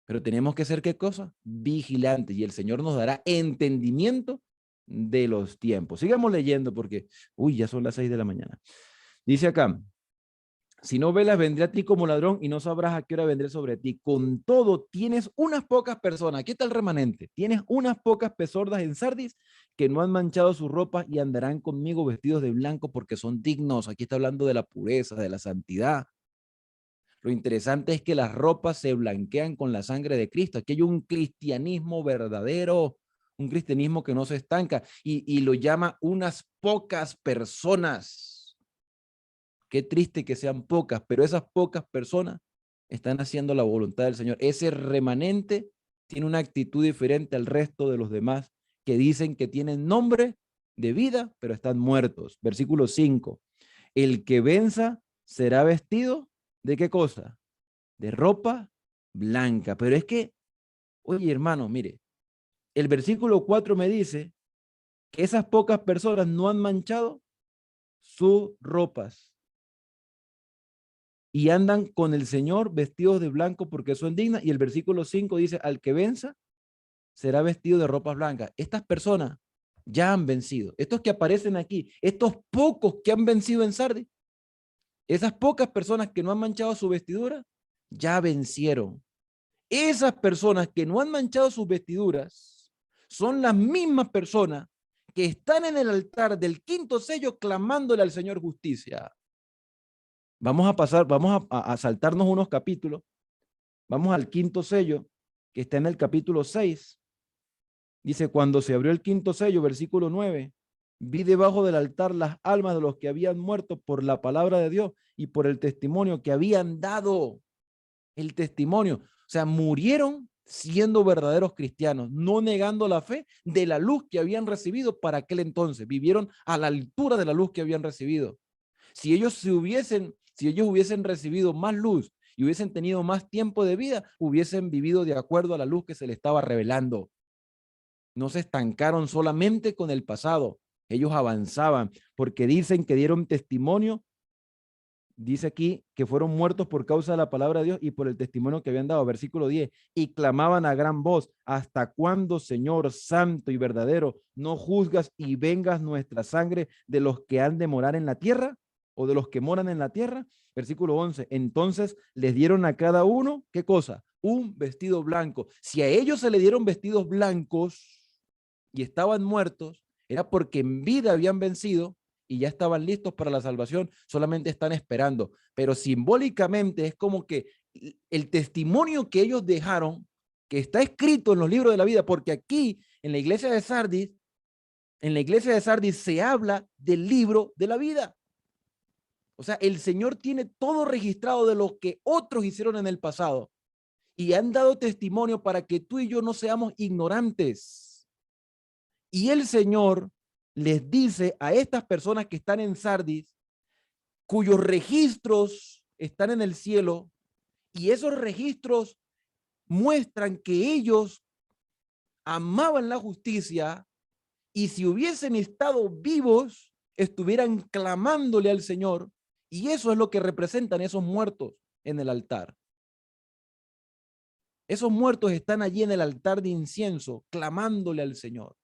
Pero tenemos que ser, ¿qué cosa? Vigilantes. Y el Señor nos dará entendimiento de los tiempos. Sigamos leyendo porque, ya son las 6 de la mañana. Dice acá, si no velas, vendré a ti como ladrón y no sabrás a qué hora vendré sobre ti. Con todo, tienes unas pocas personas. Aquí está el remanente. Tienes unas pocas pesordas en Sardis que no han manchado sus ropas y andarán conmigo vestidos de blanco porque son dignos. Aquí está hablando de la pureza, de la santidad. Lo interesante es que las ropas se blanquean con la sangre de Cristo. Aquí hay un cristianismo verdadero, un cristianismo que no se estanca y lo llama unas pocas personas. Qué triste que sean pocas, pero esas pocas personas están haciendo la voluntad del Señor. Ese remanente tiene una actitud diferente al resto de los demás que dicen que tienen nombre de vida, pero están muertos. Versículo 5. El que venza será vestido ¿de qué cosa? De ropa blanca. Pero es que, oye hermano, mire, el versículo 4 me dice que esas pocas personas no han manchado sus ropas y andan con el Señor vestidos de blanco porque son dignas. Y el versículo 5 dice, al que venza será vestido de ropas blancas. Estas personas ya han vencido. Estos que aparecen aquí, estos pocos que han vencido en Sardis, esas pocas personas que no han manchado su vestidura, ya vencieron. Esas personas que no han manchado sus vestiduras son las mismas personas que están en el altar del quinto sello clamándole al Señor justicia. Vamos a pasar, vamos a saltarnos unos capítulos. Vamos al quinto sello, que está en el capítulo 6. Dice, cuando se abrió el quinto sello, versículo 9, vi debajo del altar las almas de los que habían muerto por la palabra de Dios y por el testimonio que habían dado. El testimonio. O sea, murieron siendo verdaderos cristianos, no negando la fe de la luz que habían recibido para aquel entonces. Vivieron a la altura de la luz que habían recibido. Si ellos hubiesen recibido más luz y hubiesen tenido más tiempo de vida, hubiesen vivido de acuerdo a la luz que se les estaba revelando. No se estancaron solamente con el pasado. Ellos avanzaban porque dicen que dieron testimonio. Dice aquí que fueron muertos por causa de la palabra de Dios y por el testimonio que habían dado. Versículo 10. Y clamaban a gran voz, ¿hasta cuándo, Señor santo y verdadero, no juzgas y vengas nuestra sangre de los que han de morar en la tierra o de los que moran en la tierra? Versículo 11. Entonces les dieron a cada uno, ¿qué cosa? Un vestido blanco. Si a ellos se le dieron vestidos blancos y estaban muertos, era porque en vida habían vencido y ya estaban listos para la salvación, solamente están esperando. Pero simbólicamente es como que el testimonio que ellos dejaron, que está escrito en los libros de la vida, porque aquí en la iglesia de Sardis, se habla del libro de la vida. O sea, el Señor tiene todo registrado de lo que otros hicieron en el pasado y han dado testimonio para que tú y yo no seamos ignorantes. Y el Señor les dice a estas personas que están en Sardis, cuyos registros están en el cielo, y esos registros muestran que ellos amaban la justicia y si hubiesen estado vivos, estuvieran clamándole al Señor, y eso es lo que representan esos muertos en el altar. Esos muertos están allí en el altar de incienso, clamándole al Señor.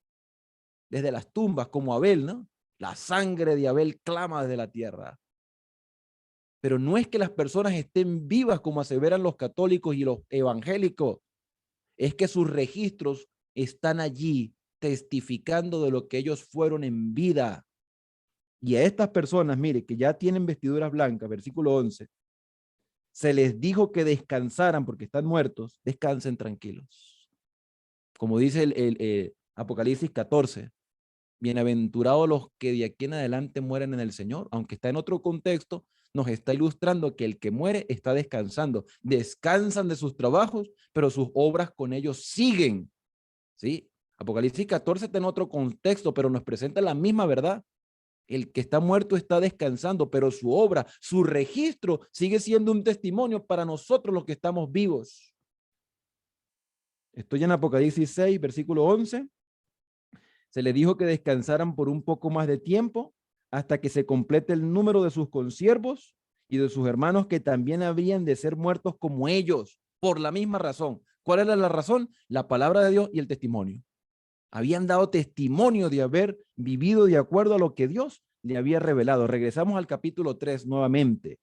Desde las tumbas, como Abel, ¿no? La sangre de Abel clama desde la tierra. Pero no es que las personas estén vivas como aseveran los católicos y los evangélicos, es que sus registros están allí testificando de lo que ellos fueron en vida. Y a estas personas, mire, que ya tienen vestiduras blancas, versículo 11, se les dijo que descansaran porque están muertos, descansen tranquilos. Como dice el Apocalipsis 14, bienaventurados los que de aquí en adelante mueren en el Señor, aunque está en otro contexto, nos está ilustrando que el que muere está descansando. Descansan de sus trabajos, pero sus obras con ellos siguen. ¿Sí? Apocalipsis 14 está en otro contexto, pero nos presenta la misma verdad. El que está muerto está descansando, pero su obra, su registro sigue siendo un testimonio para nosotros los que estamos vivos. Estoy en Apocalipsis 6, versículo 11. Se le dijo que descansaran por un poco más de tiempo hasta que se complete el número de sus consiervos y de sus hermanos que también habrían de ser muertos como ellos, por la misma razón. ¿Cuál era la razón? La palabra de Dios y el testimonio. Habían dado testimonio de haber vivido de acuerdo a lo que Dios le había revelado. Regresamos al capítulo 3 nuevamente.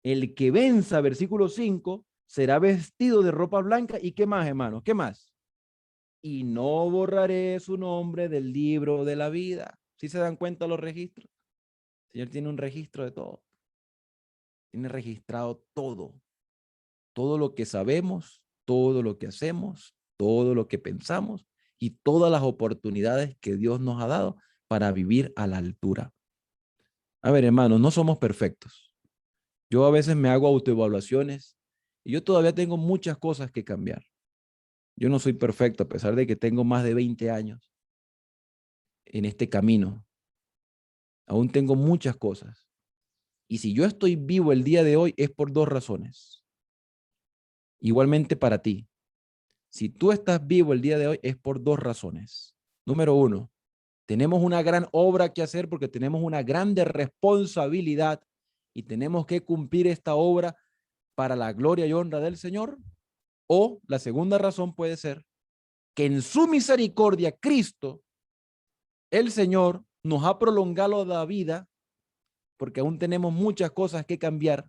El que venza, versículo 5, será vestido de ropa blanca. ¿Y qué más, hermanos? ¿Qué más? Y no borraré su nombre del libro de la vida. ¿Sí se dan cuenta los registros? El Señor tiene un registro de todo. Tiene registrado todo. Todo lo que sabemos, todo lo que hacemos, todo lo que pensamos y todas las oportunidades que Dios nos ha dado para vivir a la altura. A ver, hermanos, no somos perfectos. Yo a veces me hago autoevaluaciones y yo todavía tengo muchas cosas que cambiar. Yo no soy perfecto a pesar de que tengo más de 20 años en este camino. Aún tengo muchas cosas. Y si yo estoy vivo el día de hoy es por dos razones. Igualmente para ti. Si tú estás vivo el día de hoy es por dos razones. Número uno, Tenemos una gran obra que hacer porque tenemos una grande responsabilidad y tenemos que cumplir esta obra para la gloria y honra del Señor. O la segunda razón puede ser que en su misericordia Cristo, el Señor, nos ha prolongado la vida porque aún tenemos muchas cosas que cambiar.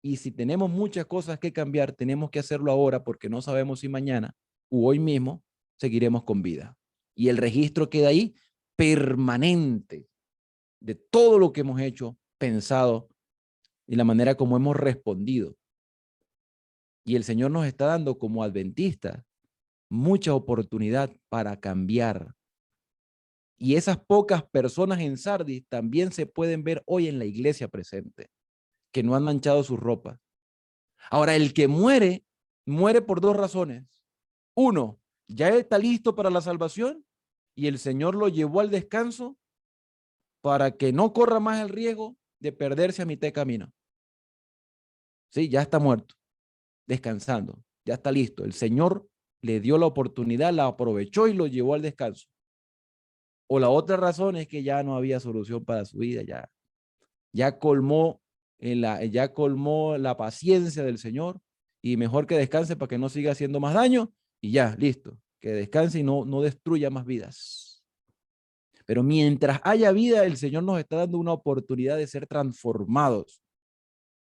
Y si tenemos muchas cosas que cambiar, tenemos que hacerlo ahora porque no sabemos si mañana o hoy mismo seguiremos con vida. Y el registro queda ahí permanente de todo lo que hemos hecho, pensado y la manera como hemos respondido. Y el Señor nos está dando como adventistas mucha oportunidad para cambiar. Y esas pocas personas en Sardis también se pueden ver hoy en la iglesia presente, que no han manchado sus ropas. Ahora, el que muere, muere por dos razones. Uno, ya está listo para la salvación y el Señor lo llevó al descanso para que no corra más el riesgo de perderse a mitad de camino. Sí, ya está muerto, descansando, ya está listo. El Señor le dio la oportunidad, la aprovechó y lo llevó al descanso. O la otra razón es que ya no había solución para su vida, ya colmó ya colmó la paciencia del Señor y mejor que descanse para que no siga haciendo más daño y ya, listo, que descanse y no destruya más vidas. Pero mientras haya vida, el Señor nos está dando una oportunidad de ser transformados.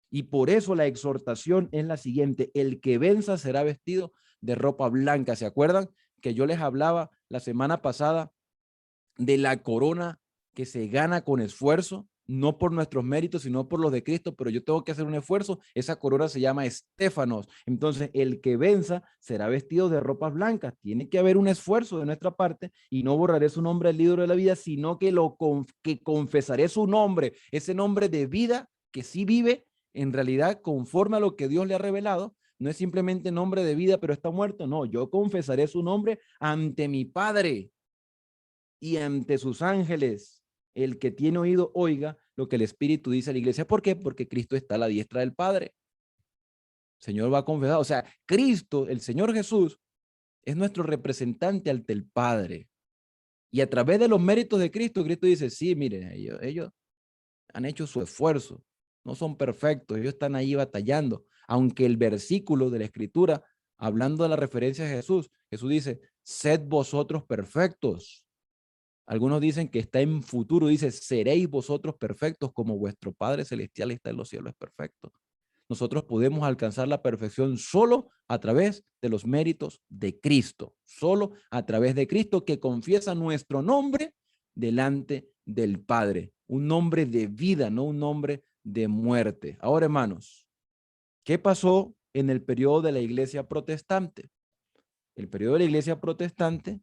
Y por eso la exhortación es la siguiente: el que venza será vestido de ropa blanca. ¿Se acuerdan que yo les hablaba la semana pasada de la corona que se gana con esfuerzo, no por nuestros méritos, sino por los de Cristo? Pero yo tengo que hacer un esfuerzo. Esa corona se llama estéfanos. Entonces, el que venza será vestido de ropas blancas. Tiene que haber un esfuerzo de nuestra parte y no borraré su nombre del libro de la vida, sino que que confesaré su nombre, ese nombre de vida que sí vive en realidad conforme a lo que Dios le ha revelado. No es simplemente nombre de vida, pero está muerto. No, yo confesaré su nombre ante mi Padre y ante sus ángeles. El que tiene oído, oiga lo que el Espíritu dice a la iglesia. ¿Por qué? Porque Cristo está a la diestra del Padre. El Señor va a confesar. O sea, Cristo, el Señor Jesús, es nuestro representante ante el Padre. Y a través de los méritos de Cristo, Cristo dice, sí, miren, ellos han hecho su esfuerzo. No son perfectos, ellos están ahí batallando. Aunque el versículo de la Escritura, hablando de la referencia a Jesús, Jesús dice, sed vosotros perfectos. Algunos dicen que está en futuro, dice, seréis vosotros perfectos como vuestro Padre Celestial está en los cielos, es perfecto. Nosotros podemos alcanzar la perfección solo a través de los méritos de Cristo, solo a través de Cristo, que confiesa nuestro nombre delante del Padre, un nombre de vida, no un nombre de muerte. Ahora, hermanos, ¿qué pasó en el periodo de la iglesia protestante? El periodo de la iglesia protestante,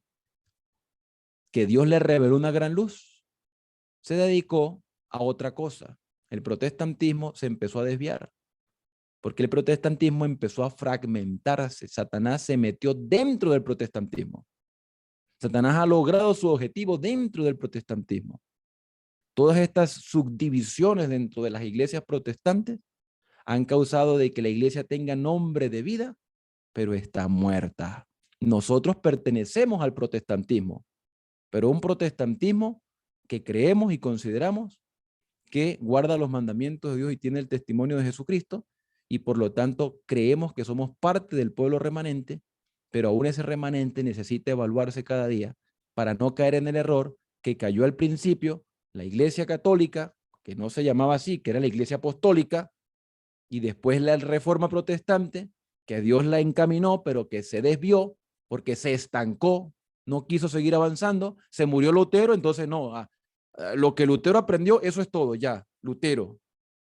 que Dios le reveló una gran luz, se dedicó a otra cosa. El protestantismo se empezó a desviar, porque el protestantismo empezó a fragmentarse. Satanás se metió dentro del protestantismo. Satanás ha logrado su objetivo dentro del protestantismo. Todas estas subdivisiones dentro de las iglesias protestantes han causado de que la iglesia tenga nombre de vida, pero está muerta. Nosotros pertenecemos al protestantismo, pero un protestantismo que creemos y consideramos que guarda los mandamientos de Dios y tiene el testimonio de Jesucristo, y por lo tanto creemos que somos parte del pueblo remanente, pero aún ese remanente necesita evaluarse cada día para no caer en el error que cayó al principio la Iglesia Católica, que no se llamaba así, que era la Iglesia Apostólica, y después la Reforma Protestante, que Dios la encaminó, pero que se desvió porque se estancó, no quiso seguir avanzando, se murió Lutero, entonces no, lo que Lutero aprendió, eso es todo, ya, Lutero.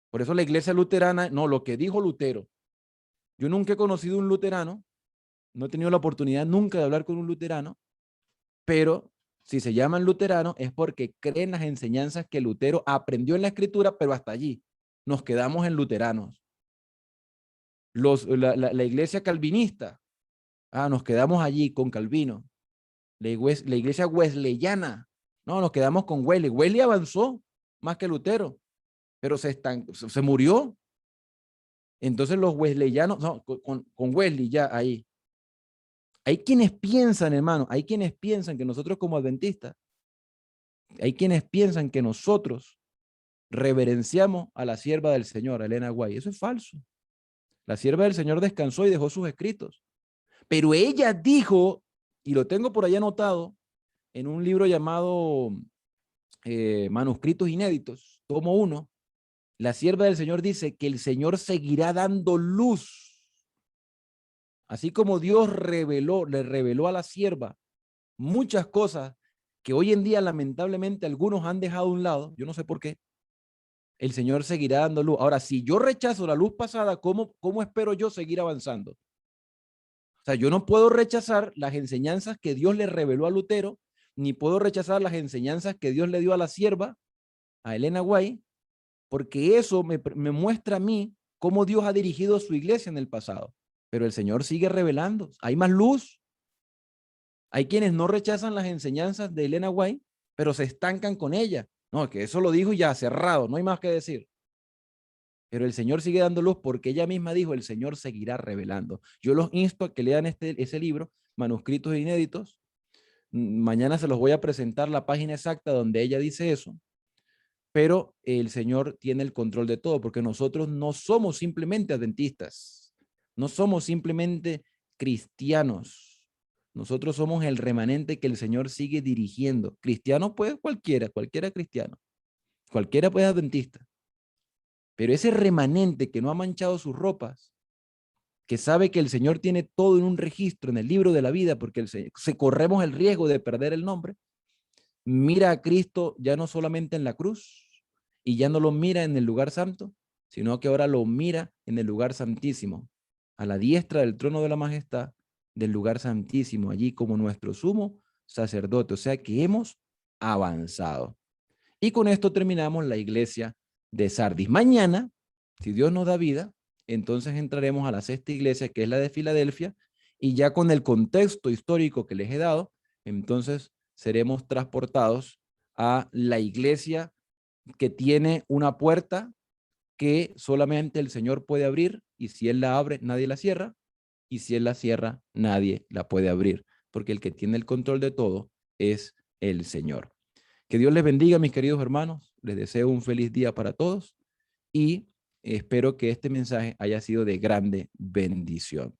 Por eso la iglesia luterana, no, lo que dijo Lutero. Yo nunca he conocido un luterano, no he tenido la oportunidad nunca de hablar con un luterano, pero si se llaman luteranos es porque creen las enseñanzas que Lutero aprendió en la escritura, pero hasta allí. Nos quedamos en luteranos. La iglesia calvinista, nos quedamos allí con Calvino. La iglesia wesleyana, no, nos quedamos con Wesley. Wesley avanzó más que Lutero, pero se murió. Entonces los wesleyanos, no, con Wesley ya ahí. Hay quienes piensan, hermano, hay quienes piensan que nosotros como adventistas Hay quienes piensan que nosotros reverenciamos a la sierva del Señor, a Elena White. Eso es falso. La sierva del Señor descansó y dejó sus escritos. Pero ella dijo, y lo tengo por ahí anotado, en un libro llamado Manuscritos Inéditos, tomo 1, la sierva del Señor dice que el Señor seguirá dando luz. Así como Dios le reveló a la sierva muchas cosas que hoy en día lamentablemente algunos han dejado a un lado, yo no sé por qué, el Señor seguirá dando luz. Ahora, si yo rechazo la luz pasada, ¿cómo espero yo seguir avanzando? O sea, yo no puedo rechazar las enseñanzas que Dios le reveló a Lutero, ni puedo rechazar las enseñanzas que Dios le dio a la sierva, a Elena White, porque eso me muestra a mí cómo Dios ha dirigido su iglesia en el pasado. Pero el Señor sigue revelando. Hay más luz. Hay quienes no rechazan las enseñanzas de Elena White, pero se estancan con ella. No, que eso lo dijo ya cerrado, no hay más que decir. Pero el Señor sigue dando luz porque ella misma dijo, el Señor seguirá revelando. Yo los insto a que lean ese libro, Manuscritos Inéditos. Mañana se los voy a presentar la página exacta donde ella dice eso, pero el Señor tiene el control de todo, porque nosotros no somos simplemente adventistas, no somos simplemente cristianos, nosotros somos el remanente que el Señor sigue dirigiendo. Cristiano puede cualquiera cristiano, cualquiera puede adventista, pero ese remanente que no ha manchado sus ropas, que sabe que el Señor tiene todo en un registro, en el libro de la vida, porque corremos el riesgo de perder el nombre, mira a Cristo ya no solamente en la cruz y ya no lo mira en el lugar santo, sino que ahora lo mira en el lugar santísimo, a la diestra del trono de la majestad del lugar santísimo, allí como nuestro sumo sacerdote. O sea que hemos avanzado. Y con esto terminamos la iglesia de Sardis. Mañana, si Dios nos da vida, entonces entraremos a la sexta iglesia, que es la de Filadelfia, y ya con el contexto histórico que les he dado, entonces seremos transportados a la iglesia que tiene una puerta que solamente el Señor puede abrir, y si Él la abre, nadie la cierra, y si Él la cierra, nadie la puede abrir, porque el que tiene el control de todo es el Señor. Que Dios les bendiga, mis queridos hermanos. Les deseo un feliz día para todos y espero que este mensaje haya sido de grande bendición.